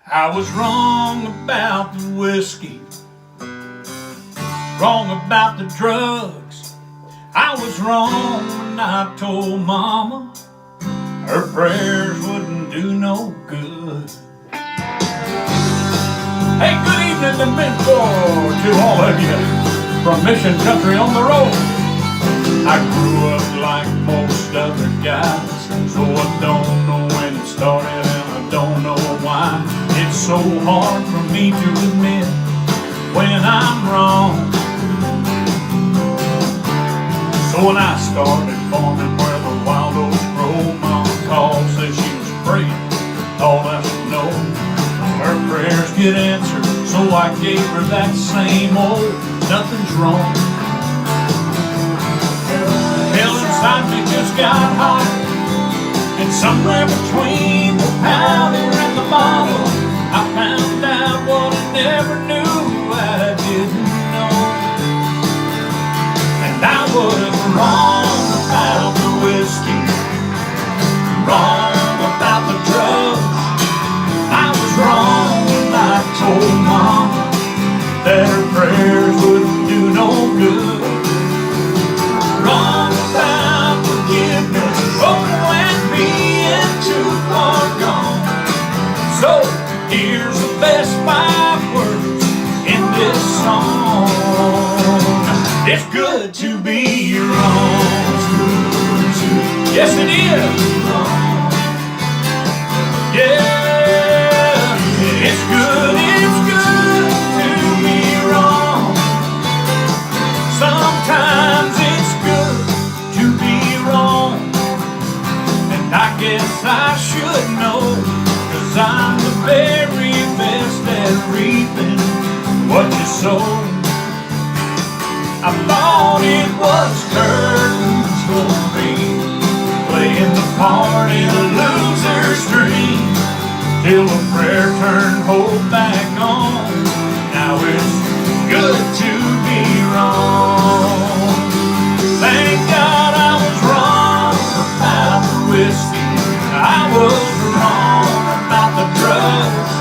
I was wrong about the whiskey, wrong about the drugs. I was wrong when I told Mama her prayers wouldn't do no good. Hey, good evening to Midford, to all of you from Mission Country on the road. I grew up like most other guys, so I don't know when it started and I don't know why. It's so hard for me to admit when I'm wrong. So when I started farming where the wild oats grow, Mama called, said she was praying, thought I should know her prayers get answered. So I gave her that same old nothing's wrong. Hell inside me just got hot, and somewhere between the powder and the bottle, I found out what I never knew I didn't know. And I was wrong about the whiskey, wrong about the drugs. I was wrong when I told Mama that her prayers wouldn't do no good. Wrong about forgiveness, oh, and being too far gone. So here's the best 5 words in this song. It's good to be wrong. Yes, it is. Yeah, it's good to be wrong. Sometimes it's good to be wrong, and I guess I should know, 'cause I'm the very best at reaping what you sow. I thought it was curtains for me, playing the part in a loser's dream, till a prayer turned hope back on. Now it's good to be wrong. Thank God I was wrong about the whiskey, I was wrong about the drugs.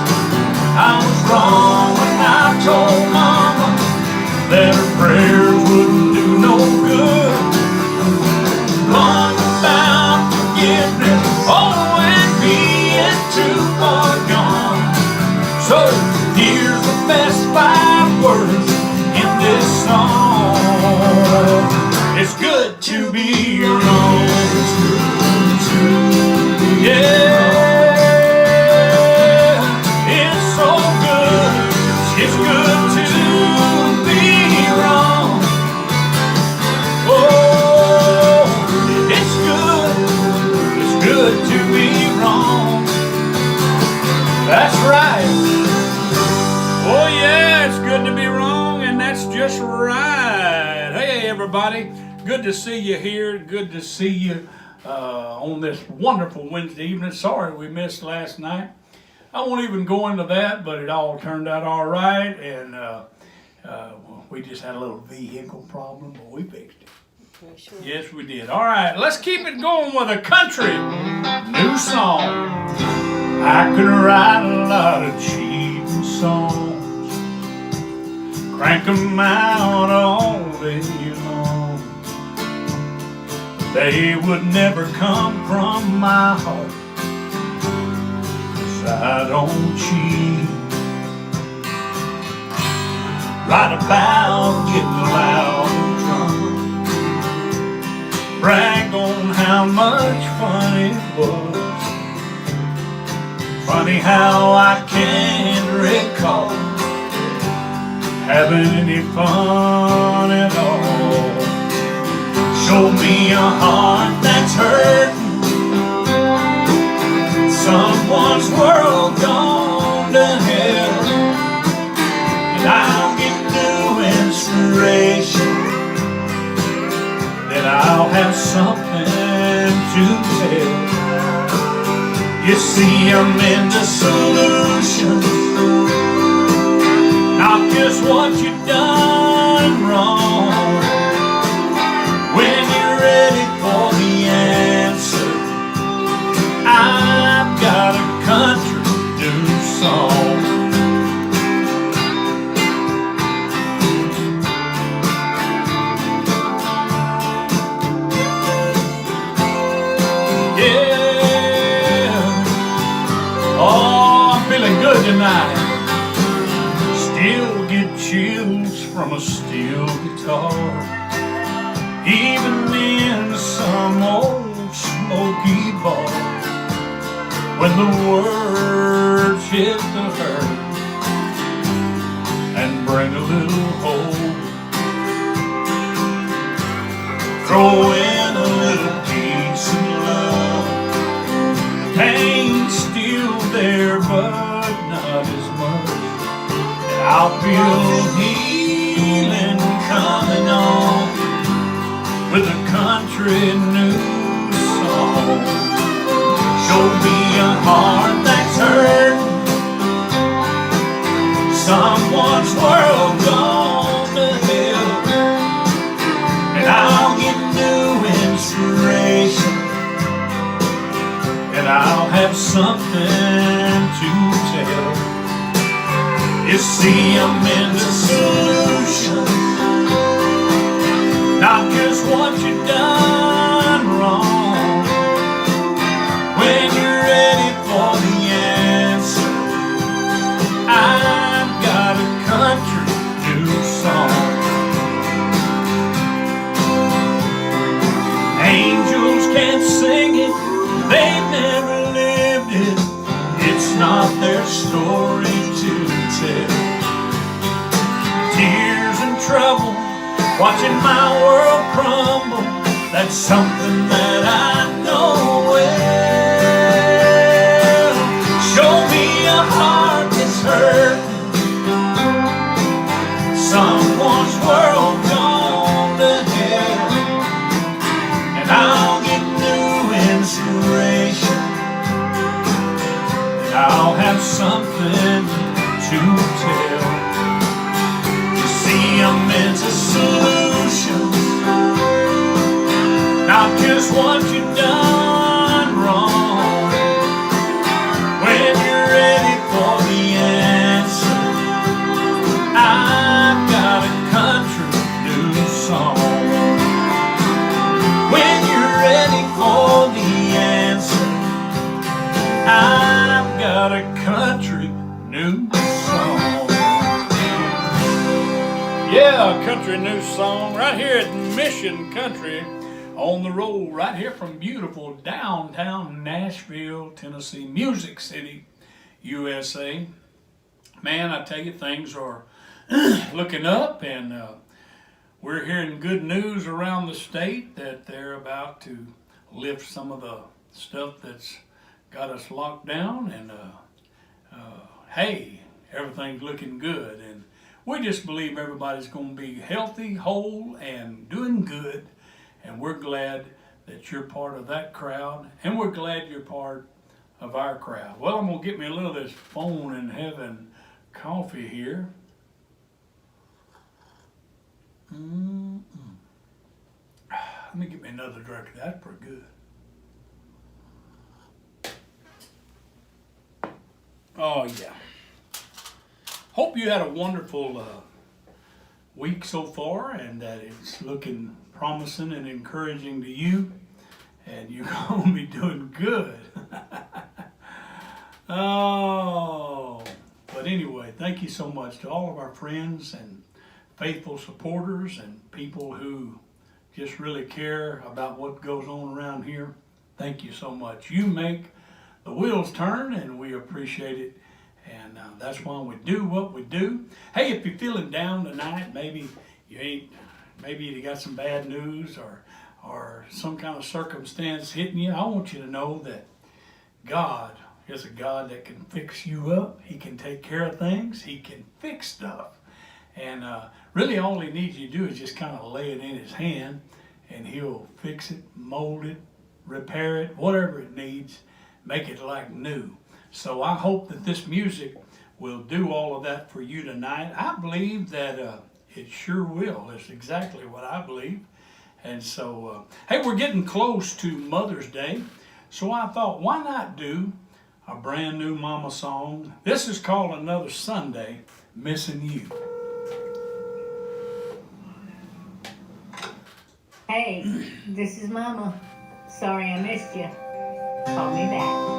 I was wrong when I told Mama that her prayers wouldn't do no good. Wrong about forgiveness, oh, and being too far gone. So here's the best 5 words in this song. It's good to be wrong. Yeah, it's so good. It's good to be wrong. Oh, it's good to be wrong. That's right. Oh yeah, it's good to be wrong, and that's just right. Hey everybody, good to see you here. Good to see you on this wonderful Wednesday evening. Sorry we missed last night. I won't even go into that, but it all turned out all right, and we just had a little vehicle problem, but we fixed it. Sure. Yes, we did. All right, let's keep it going with a country new song. I could write a lot of cheating songs, crank 'em out all day long. They would never come from my heart, 'cause I don't cheat. Write about getting loud and drunk, brag on how much fun it was. Funny how I can't recall having any fun at all. Show me a heart that's hurting, someone's world gone to hell, and I'll get new inspiration, then I'll have something to tell. You see, I'm into solutions, not just what you've done wrong. When you're ready for the answer, I've got a country new song. night. Still get chills from a steel guitar. Even in some old smoky bar, when the words hit the hurt and bring a little hope, throw in a little peace and love. The pain's still there, but not as much. And I'll feel healing coming on with a country new song. Show me a heart that's hurt, someone's world gone to hell, and I'll get new inspiration, and I'll have something to tell. You see, I'm into solutions, not just what you've done wrong. When you're ready for the answer, I've got a country new song. Angels can't sing it, they've never lived it. It's not their story to tell. Tears and trouble, watching my world crumble, that's something that I know well. Show me a heart that's hurt, someone's world gone to hell, and I'll get new inspiration, and I'll have something to tell. You see, I'm into solutions, not just what you've done wrong. When you're ready for the answer, I've got a country new song. When you're ready for the answer, I've got a country new song. Yeah, a country new song right here at Mission Country on the road, right here from beautiful downtown Nashville, Tennessee, Music City, USA. Man, I tell you, things are looking up, and we're hearing good news around the state that they're about to lift some of the stuff that's got us locked down, and hey, everything's looking good, and we just believe everybody's going to be healthy, whole, and doing good. And we're glad that you're part of that crowd, and we're glad you're part of our crowd. Well, I'm going to get me a little of this phone in heaven coffee here. Let me get me another drink. That's pretty good. Oh, yeah. Hope you had a wonderful week so far, and that it's looking promising and encouraging to you, and you're going to be doing good. Oh, but anyway, thank you so much to all of our friends and faithful supporters and people who just really care about what goes on around here. Thank you so much. You make the wheels turn, and we appreciate it. And that's why we do what we do. Hey, if you're feeling down tonight, maybe you got some bad news or some kind of circumstance hitting you, I want you to know that God is a God that can fix you up. He can take care of things. He can fix stuff. And really all he needs you to do is just kind of lay it in his hand, and he'll fix it, mold it, repair it, whatever it needs, make it like new. So I hope that this music will do all of that for you tonight. I believe that it sure will. It's exactly what I believe. And so, hey, we're getting close to Mother's Day. So I thought, why not do a brand new mama song? This is called Another Sunday, Missing You. Hey, this is Mama. Sorry I missed you. Call me back.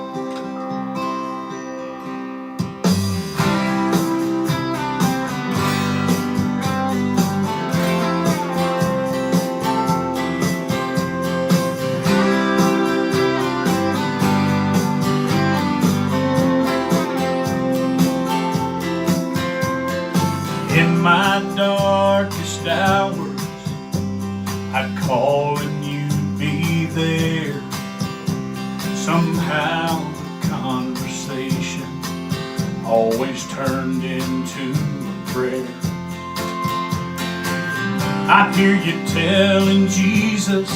darkest hours, I'd call and you'd be there. Somehow the conversation always turned into a prayer. I'd hear you telling Jesus,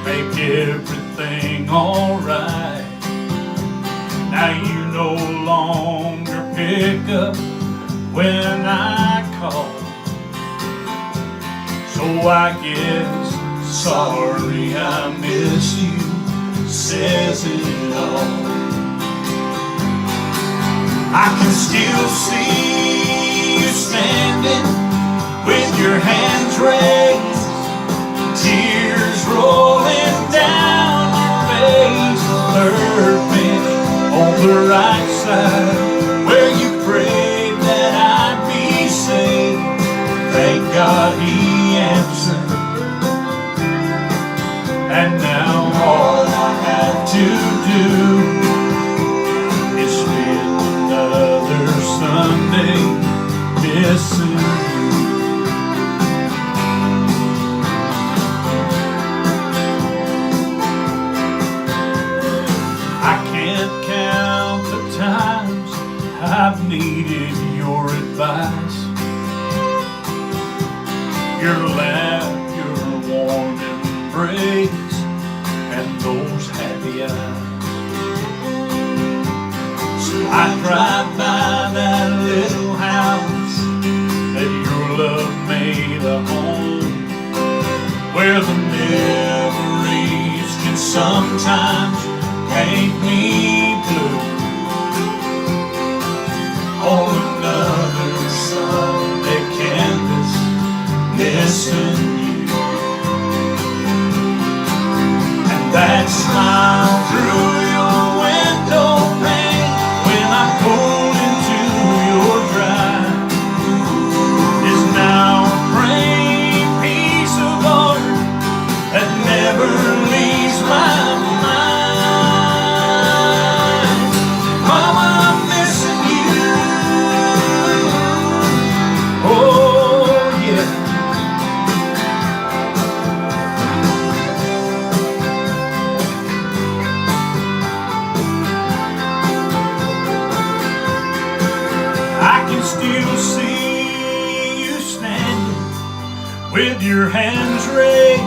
make everything alright. Now you no longer pick up when I call, so I guess sorry I miss you says it all. I can still see you standing with your hands raised, tears rolling down your face. Third bench on the right side, where you prayed that I'd be saved. Thank God He answered, and now all I have to do is spend another Sunday missing you. I can't count the times I've needed your advice, your laugh, your warm embrace, and those happy eyes. So I drive by that little house that your love made a home, where the memories can sometimes paint me blue. On another Sunday canvas, missing you. And that smile through your window pane when I pulled into your drive is now a praying piece of art that never leaves my mind. Mama, I'm missing you. Oh yeah. I can still see you standing with your hands raised,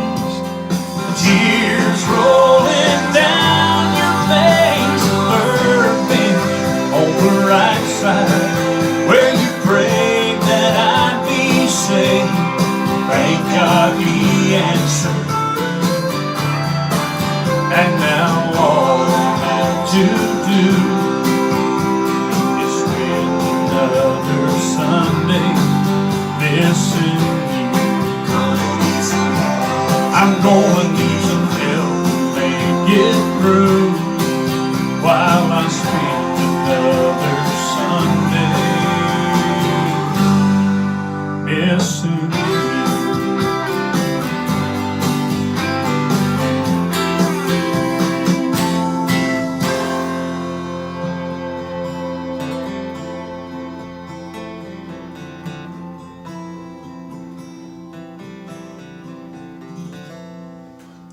tears rolling down your face. Third bench on the right side, where you prayed that I'd be saved. Thank God He answered, and now all I have to do is spend another Sunday missing you. I'm gonna need some help to make it through while I spend another Sunday missing you.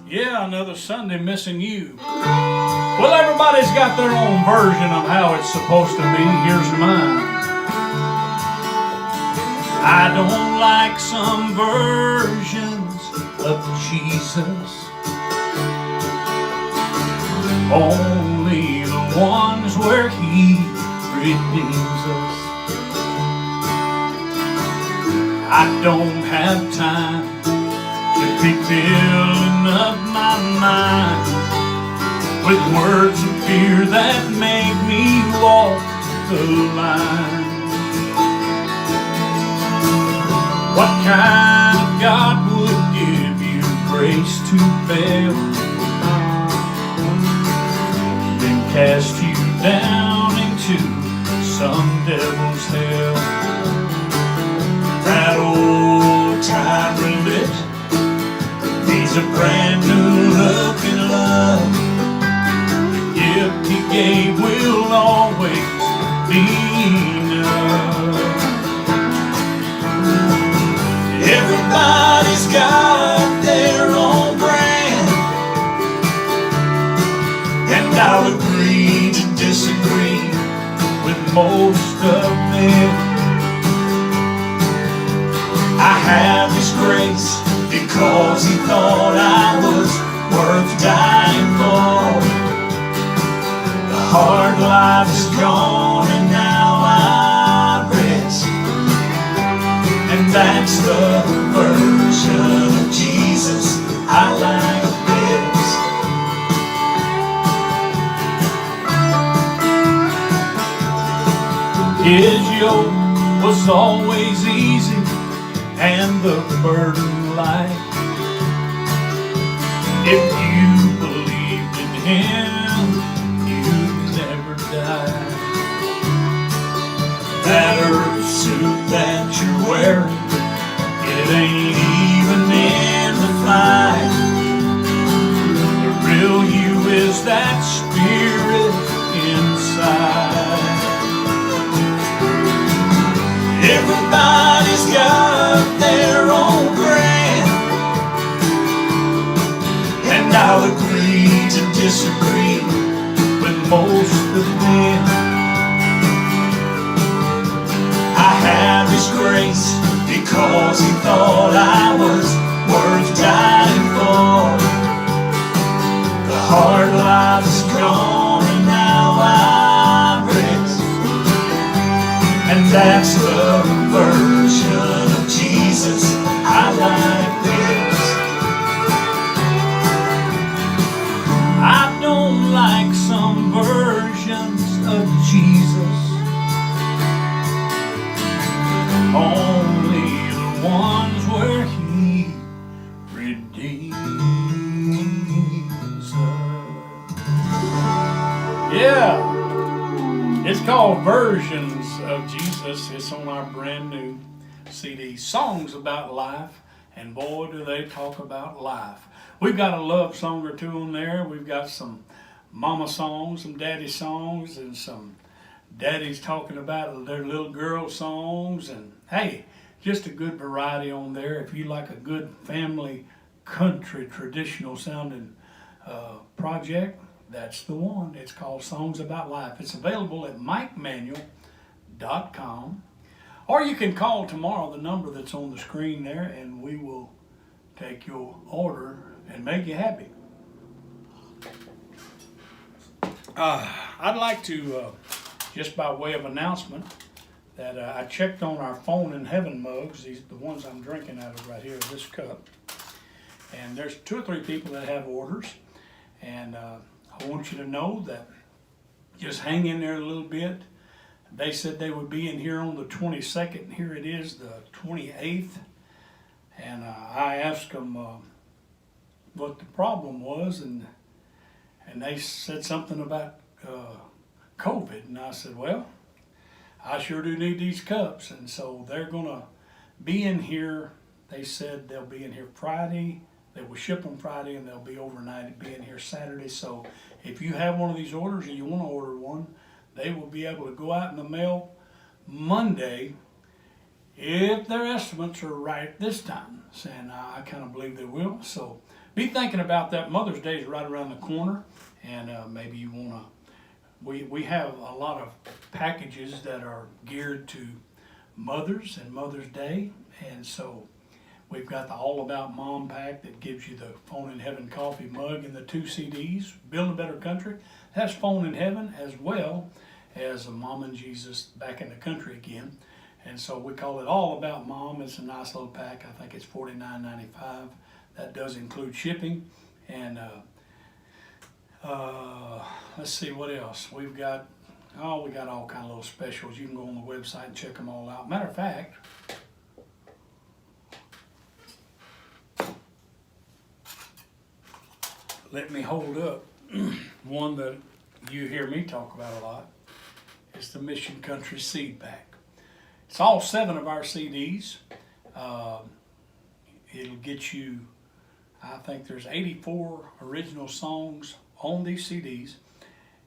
Yeah, another Sunday missing you. Well, everybody's got their own version of how it's supposed to be. Here's mine. I don't like some versions of Jesus, only the ones where He redeems us. I don't have time to be filling up my mind with words of fear that make me walk the line. What kind of God would give you grace to fail, then cast you down into some devil's hell? That old time religion needs a brand new look and love. The gift He gave will always be enough. disagree with most of them. I have His grace because He thought I was worth dying for. The hard life is gone and now I rest, and that's the version of Jesus I like best. His yoke was always easy and the burden light. If you believed in Him, you'd never die. That earth suit that you're wearing, it ain't even in the fight. The real you is that spirit inside. Everybody's got their own brand, and I'll agree to disagree with most of them. I have His grace because He thought I was worth dying for. The hard life's gone and now I rest, and that's the version of Jesus I like best. I don't like some versions of Jesus, only the ones where He redeems us. Yeah. It's called Versions of Jesus. It's on our brand new CD, Songs About Life, and boy do they talk about life. We've got a love song or two on there. We've got some mama songs, some daddy songs, and some daddies talking about their little girl songs. And hey, just a good variety on there. If you like a good family country traditional sounding project, that's the one. It's called Songs About Life. It's available at MikeManuel.com. Or you can call tomorrow the number that's on the screen there, and we will take your order and make you happy. I'd like to, just by way of announcement, that I checked on our Phone in Heaven mugs, the ones I'm drinking out of right here, this cup. And there's 2 or 3 people that have orders. And I want you to know that just hang in there a little bit. They said they would be in here on the 22nd. Here it is, the 28th. And I asked them what the problem was, and they said something about COVID. And I said, well, I sure do need these cups. And so they're going to be in here. They said they'll be in here Friday. They will ship them Friday, and they'll be overnight, be in here Saturday. So if you have one of these orders and you want to order one, they will be able to go out in the mail Monday if their estimates are right this time. And I kind of believe they will. So be thinking about that. Mother's Day is right around the corner, and maybe you want to. We have a lot of packages that are geared to mothers and Mother's Day, and so we've got the All About Mom pack that gives you the Phone in Heaven coffee mug and the 2 CDs, Build a Better Country. That's Phone in Heaven, as well as a Mom and Jesus Back in the Country Again. And so we call it All About Mom. It's a nice little pack. I think it's $49.95. That does include shipping. And let's see what else. We got all kind of little specials. You can go on the website and check them all out. Matter of fact, let me hold up one that you hear me talk about a lot. It's the Mission Country Seed Pack. It's all 7 of our CDs. It'll get you, I think there's 84 original songs on these CDs,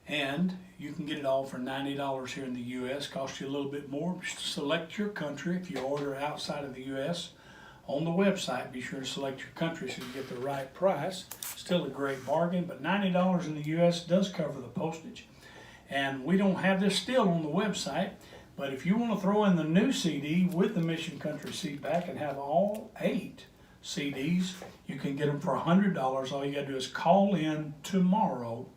and you can get it all for $90 here in the U.S. Costs you a little bit more. Select your country. If you order outside of the U.S., on the website, be sure to select your country so you get the right price. Still a great bargain, but $90 in the U.S. does cover the postage. And we don't have this still on the website, but if you want to throw in the new CD with the Mission Country seat back and have all 8 CDs, you can get them for $100. All you got to do is call in tomorrow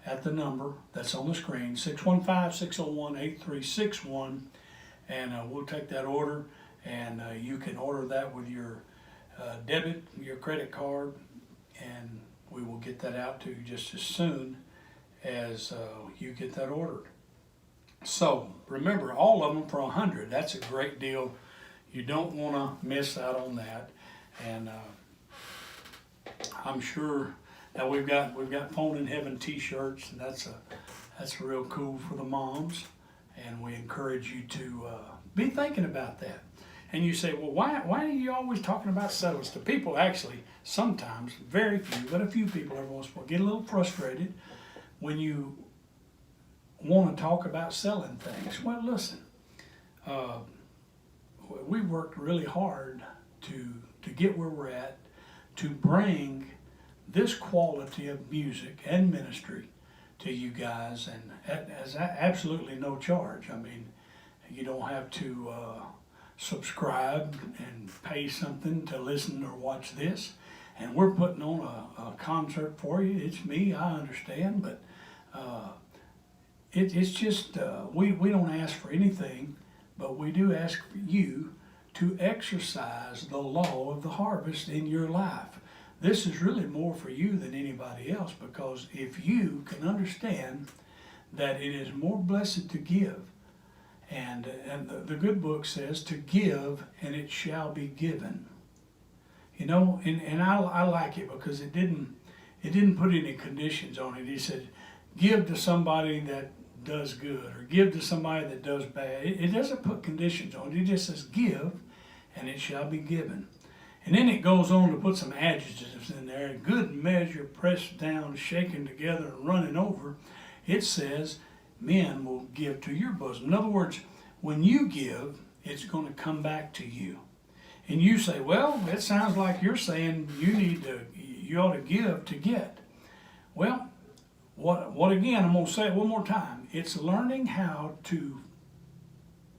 at the number that's on the screen, 615-601-8361, and we'll take that order, and you can order that with your debit, your credit card, and we will get that out to you just as soon as you get that ordered. So remember, all of them for $100. That's a great deal. You don't want to miss out on that. And I'm sure that we've got Phone in Heaven T-shirts, and that's real cool for the moms. And we encourage you to be thinking about that. And you say, well, why are you always talking about settles? The people actually sometimes, very few, but a few people every once in a while get a little frustrated when you want to talk about selling things. Well, listen, we worked really hard to get where we're at, to bring this quality of music and ministry to you guys, and as absolutely no charge. I mean, you don't have to subscribe and pay something to listen or watch this. And we're putting on a concert for you. It's me, I understand, but it's just, we don't ask for anything, but we do ask for you to exercise the law of the harvest in your life. This is really more for you than anybody else, because if you can understand that it is more blessed to give, and the good book says to give and it shall be given. You know, and I like it because it didn't put any conditions on it. He said, give to somebody that does good, or give to somebody that does bad. It doesn't put conditions on it. It just says give and it shall be given. And then it goes on to put some adjectives in there. Good measure, pressed down, shaken together, and running over. It says men will give to your bosom. In other words, when you give, it's going to come back to you. And you say, well, it sounds like you're saying you ought to give to get. Well, what again, I'm going to say it one more time. It's learning how to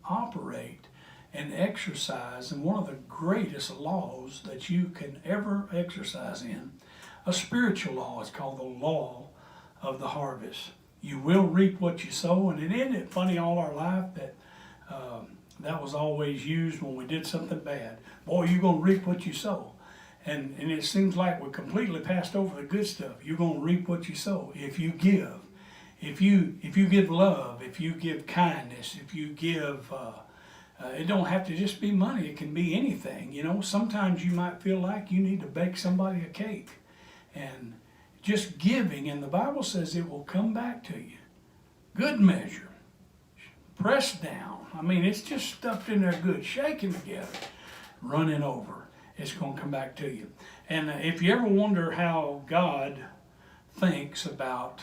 operate and exercise in one of the greatest laws that you can ever exercise in, a spiritual law. It's called the law of the harvest. You will reap what you sow, and isn't it funny all our life that that was always used when we did something bad. Boy, you're going to reap what you sow. And it seems like we completely passed over the good stuff. You're going to reap what you sow. If you give, if you give love, if you give kindness, if you give, it don't have to just be money. It can be anything. You know, sometimes you might feel like you need to bake somebody a cake. And just giving, and the Bible says it will come back to you. Good measure, pressed down. I mean, it's just stuffed in there good, shaking together, running over. It's going to come back to you. And if you ever wonder how God thinks about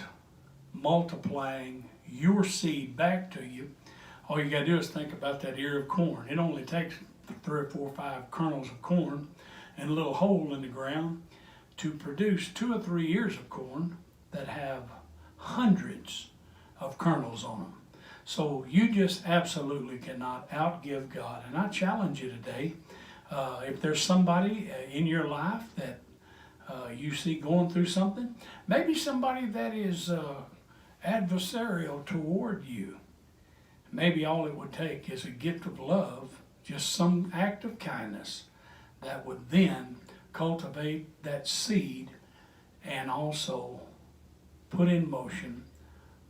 multiplying your seed back to you, all you got to do is think about that ear of corn. It only takes 3 or 4 or 5 kernels of corn and a little hole in the ground to produce 2 or 3 ears of corn that have hundreds of kernels on them. So you just absolutely cannot outgive God. And I challenge you today, if there's somebody in your life that you see going through something, maybe somebody that is adversarial toward you, maybe all it would take is a gift of love, just some act of kindness that would then cultivate that seed and also put in motion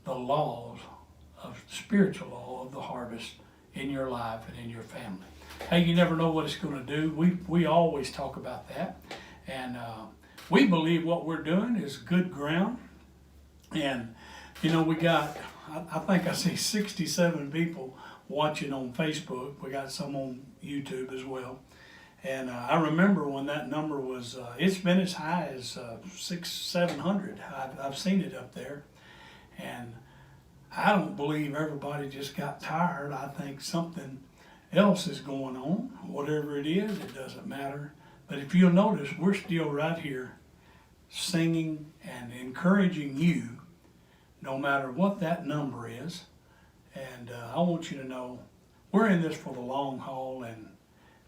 the laws of spiritual law of the harvest in your life and in your family. Hey, you never know what it's going to do. We always talk about that. And we believe what we're doing is good ground. And, you know, we got, I think I see 67 people watching on Facebook. We got some on YouTube as well. And I remember when that number was, it's been as high as 600-700. I've seen it up there. And I don't believe everybody just got tired. I think something else is going on. Whatever it is, it doesn't matter. But if you'll notice, we're still right here singing and encouraging you no matter what that number is. And I want you to know we're in this for the long haul, and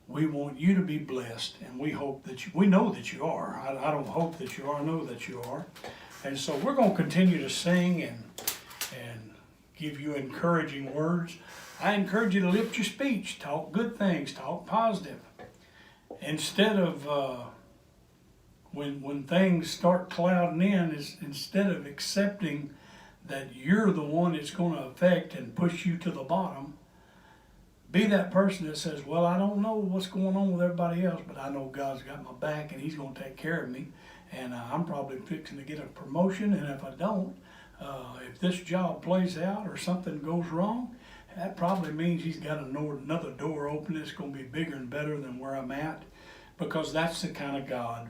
we want you to be blessed, and we hope that we know that you are. I don't hope that you are, I know that you are. And so we're going to continue to sing and give you encouraging words. I encourage you to lift your speech, talk good things, talk positive. Instead of, when things start clouding in, instead of accepting that you're the one that's going to affect and push you to the bottom, be that person that says, well, I don't know what's going on with everybody else, but I know God's got my back and He's going to take care of me. And I'm probably fixing to get a promotion, and if I don't, if this job plays out or something goes wrong, that probably means He's got another door open that's going to be bigger and better than where I'm at, because that's the kind of God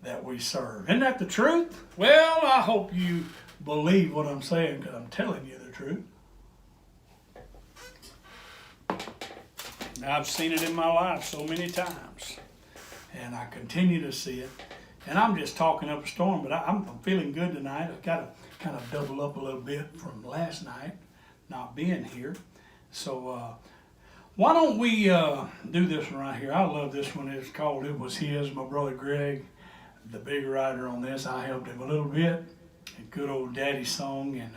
that we serve. Isn't that the truth? Well, I hope you believe what I'm saying, because I'm telling you the truth. Now, I've seen it in my life so many times, and I continue to see it. And I'm just talking up a storm, but I'm feeling good tonight. I've got to kind of double up a little bit from last night, not being here. So why don't we do this one right here? I love this one. It's called It Was His. My brother Greg, the big writer on this, I helped him a little bit. A good old daddy song. And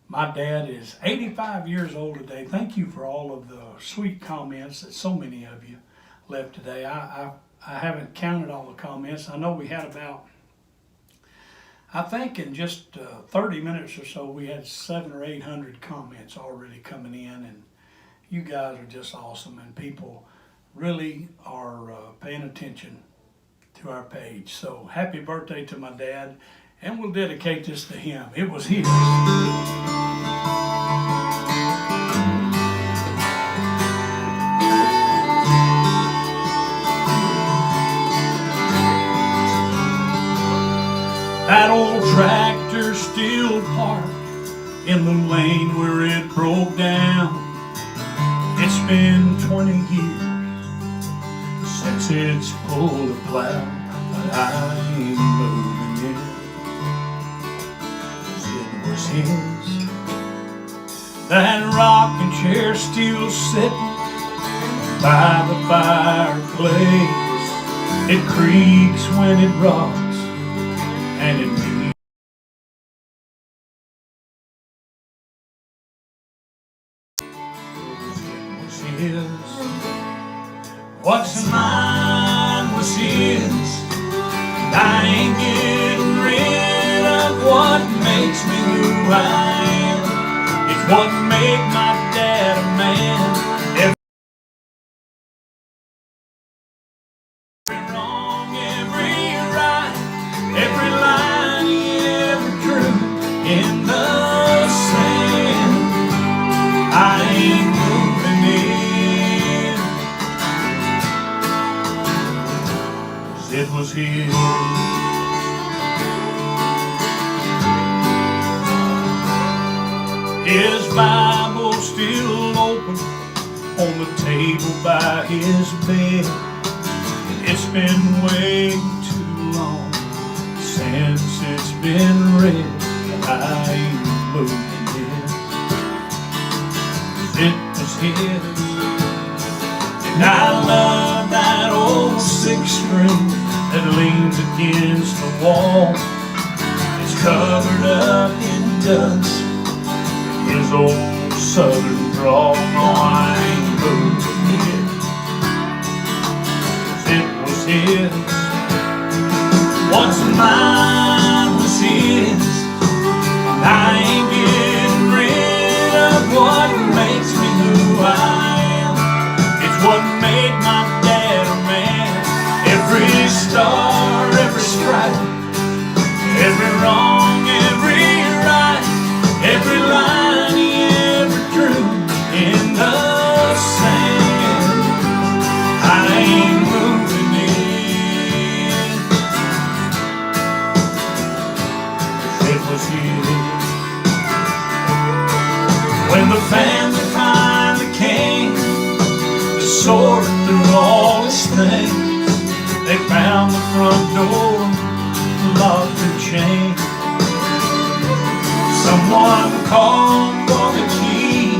my dad is 85 years old today. Thank you for all of the sweet comments that so many of you left today. I haven't counted all the comments. I know we had about, I think in just 30 minutes or so, we had 700 or 800 comments already coming in, and you guys are just awesome, and people really are paying attention to our page. So happy birthday to my dad, and we'll dedicate this to him. It was his. That old tractor still parked in the lane where it broke down. It's been 20 years since it's pulled a plow, but I ain't moving it, 'cause it was his. That rocking chair still sitting by the fireplace. It creaks when it rocks, and it means it was his. What's mine was his, and I ain't getting rid of what makes me who I am. It's what made my dad a man. Every wrong, every right, every line he ever drew in the sand, I ain't moving it, 'cause it was his. His Bible still open on the table by his bed. It's been way too long since it's been read, but I ain't moving it, 'cause it was his. And I love that old six string that leans against the wall. It's covered up in dust, his old southern drawl. No, I ain't moving it, 'cause it was his. What's mine was his, and I ain't getting rid of what makes me who I am. It's what made my dad a man. Every star, every stripe, every wrong, every right, every line he ever drew in the sand, I ain't moving it, 'cause it was his. When the family finally came to sort through all his things, they found the front door locked and chained. Someone called for the key.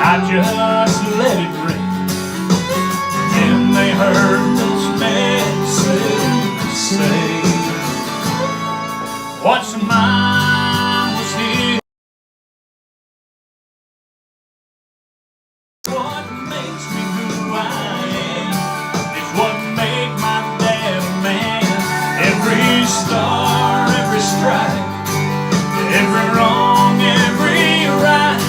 I just let it ring. Then they heard this message say, what's mine was his. What makes me who I am is what made my dad a man. Every star, every stripe, every wrong, every right,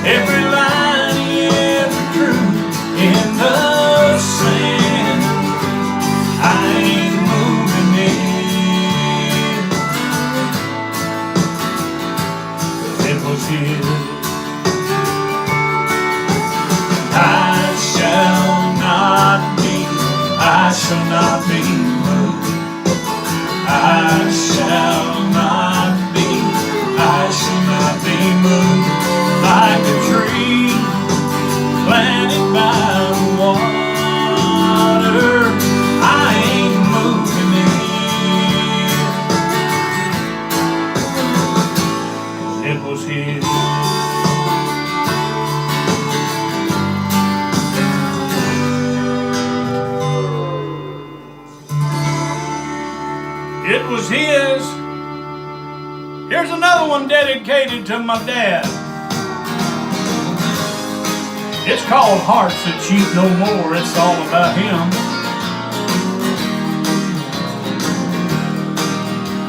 every line he ever drew in the sand. I ain't moving it. It was his. I shall not be moved. I shall not be moved like a tree planted by the water. I ain't moving it. It was his. It was his. Here's another one dedicated to my dad. It's called Hearts That Cheat No More. It's all about him.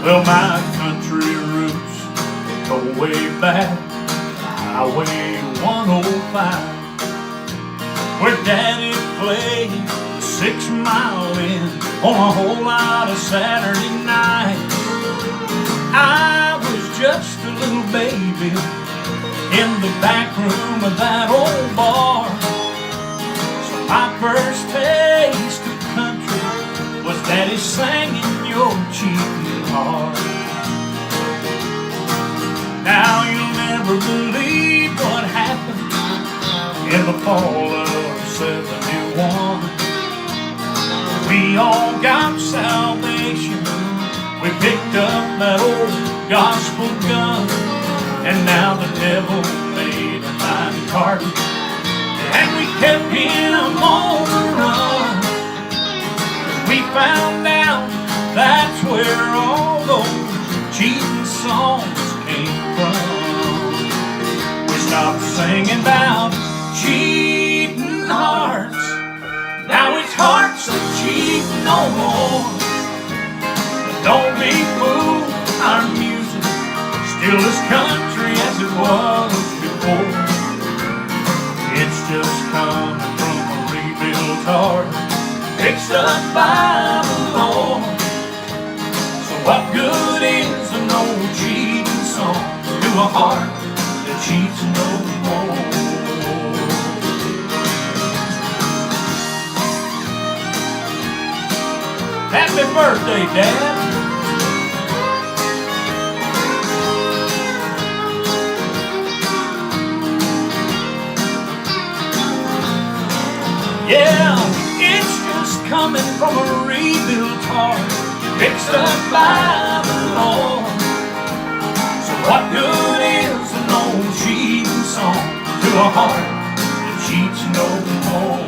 Well, my country roots go way back, Highway 105, where Daddy played the 6 Mile in on a whole lot of Saturday nights. I was just a little baby in the back room of that old bar. So my first taste of country was Daddy singing Your Cheating Heart. Now you'll never believe what happened in the fall of '71. We all got salvation. We picked up that old gospel gun, and now the devil made a line carton, and we kept him on the run. We found out that's where all those cheating songs came from. We stopped singing about cheating hearts. Now it's hearts that cheat no more. But don't be fooled, our music still as country as it was before. It's just coming from a rebuilt heart, fixed up by the Lord. So what good is an old cheating song to a heart that cheats no more? Happy birthday, Dad. Yeah, it's just coming from a rebuilt heart, fixed up by the Lord. So what good is an old cheating song to a heart that cheats no more?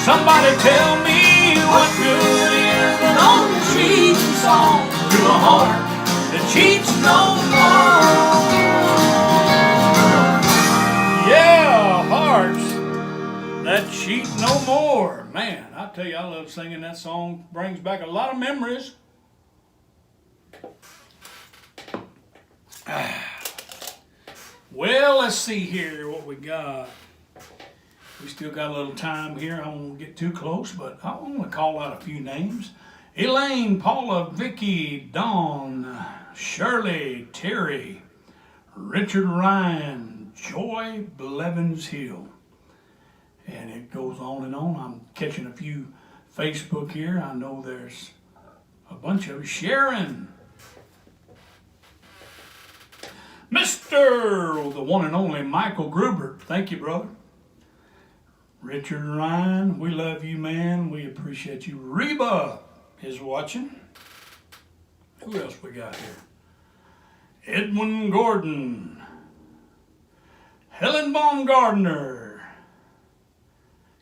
Somebody tell me, what good is an old cheating song to a heart that cheats no more? Yeah, hearts that cheat no more. Man, I tell you, I love singing that song. Brings back a lot of memories. Well, let's see here what we got. We still got a little time here. I won't get too close, but I want to call out a few names. Elaine, Paula, Vicky, Dawn, Shirley, Terry, Richard Ryan, Joy Blevins Hill. And it goes on and on. I'm catching a few Facebook here. I know there's a bunch of Sharon. Mr. the one and only Michael Gruber. Thank you, brother. Richard Ryan, we love you, man. We appreciate you. Reba is watching. Who else we got here? Edwin Gordon, Helen Baumgardner.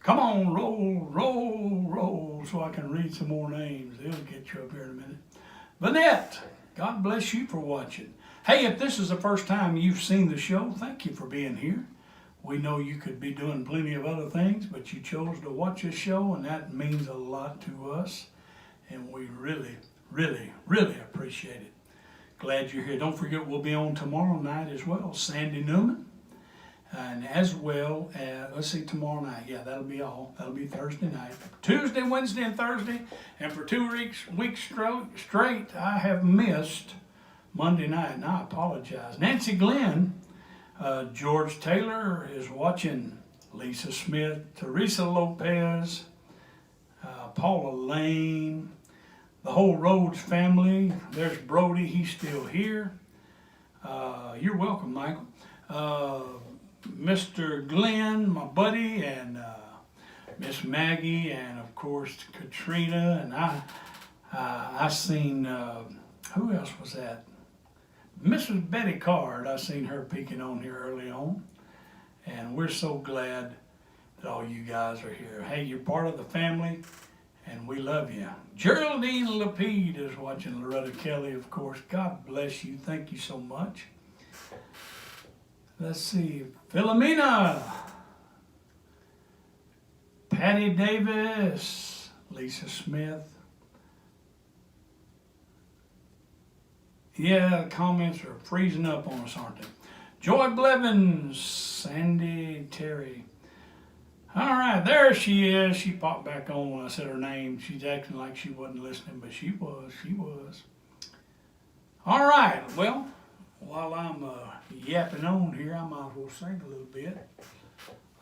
Come on, roll, roll, roll, so I can read some more names. They'll get you up here in a minute. Vanette, God bless you for watching. Hey, if this is the first time you've seen the show, thank you for being here. We know you could be doing plenty of other things, but you chose to watch this show, and that means a lot to us. And we really, really, really appreciate it. Glad you're here. Don't forget, we'll be on tomorrow night as well. Sandy Newman. And as well, let's see, tomorrow night. Yeah, that'll be all. That'll be Thursday night. Tuesday, Wednesday, and Thursday. And for 2 weeks straight, I have missed Monday night, and I apologize. Nancy Glenn, George Taylor is watching. Lisa Smith, Teresa Lopez, Paula Lane, the whole Rhodes family. There's Brody, he's still here. You're welcome, Michael. Mr. Glenn, my buddy, and Miss Maggie, and of course Katrina, and I seen, who else was that? Mrs. Betty Card, I seen her peeking on here early on. And we're so glad that all you guys are here. Hey, you're part of the family, and we love you. Geraldine Lapide is watching. Loretta Kelly, of course. God bless you. Thank you so much. Let's see. Philomena. Patty Davis. Lisa Smith. Yeah, the comments are freezing up on us, aren't they? Joy Blevins, Sandy Terry. All right, there she is. She popped back on when I said her name. She's acting like she wasn't listening, but she was. All right, well, while I'm yapping on here, I might as well sing a little bit.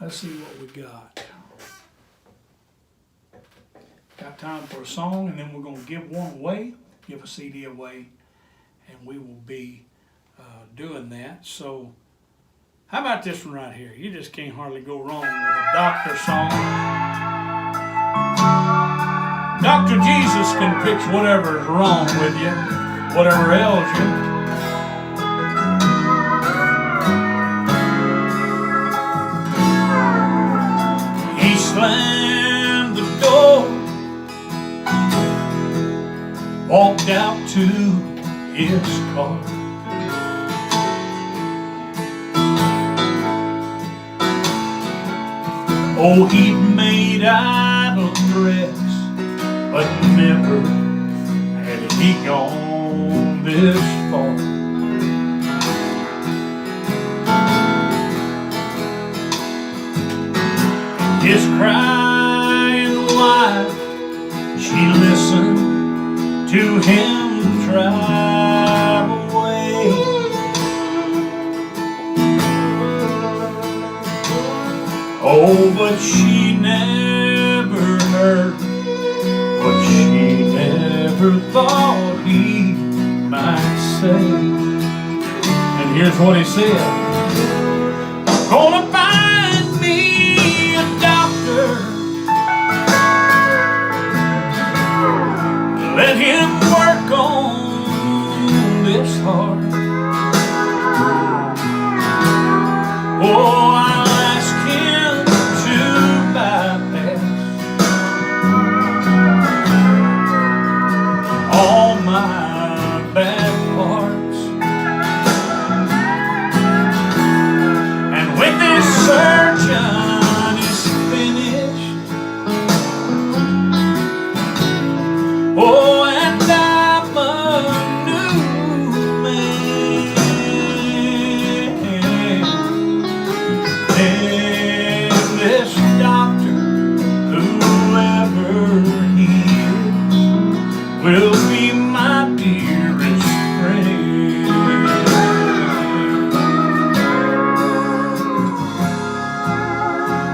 Let's see what we got. Got time for a song, and then we're going to give one away, give a CD away, and we will be doing that. So how about this one right here? You just can't hardly go wrong with a doctor song. Dr. Jesus can fix whatever's wrong with you, whatever ails you. He slammed the door, walked out to his car. Oh, he'd made idle threats, but never had he gone this far. His crying wife, she listened to him drive away. Oh, but she never heard what she never thought he might say. And here's what he said: I'm gonna find me a doctor, let him work on this heart. Oh, I'll ask him to bypass all my bad parts. And when this surgeon is finished, oh, and I'm a new man, and this doctor, whoever he is, will be my dearest friend.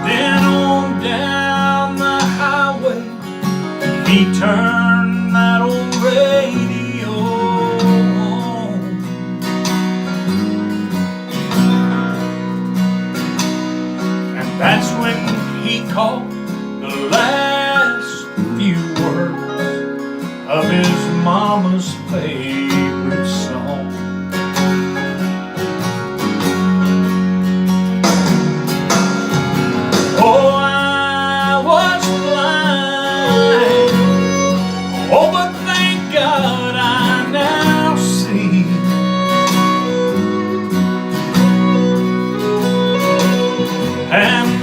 Then on down the highway, he turned that old radio on. And that's when he caught the last few words of his mama's favorite song. and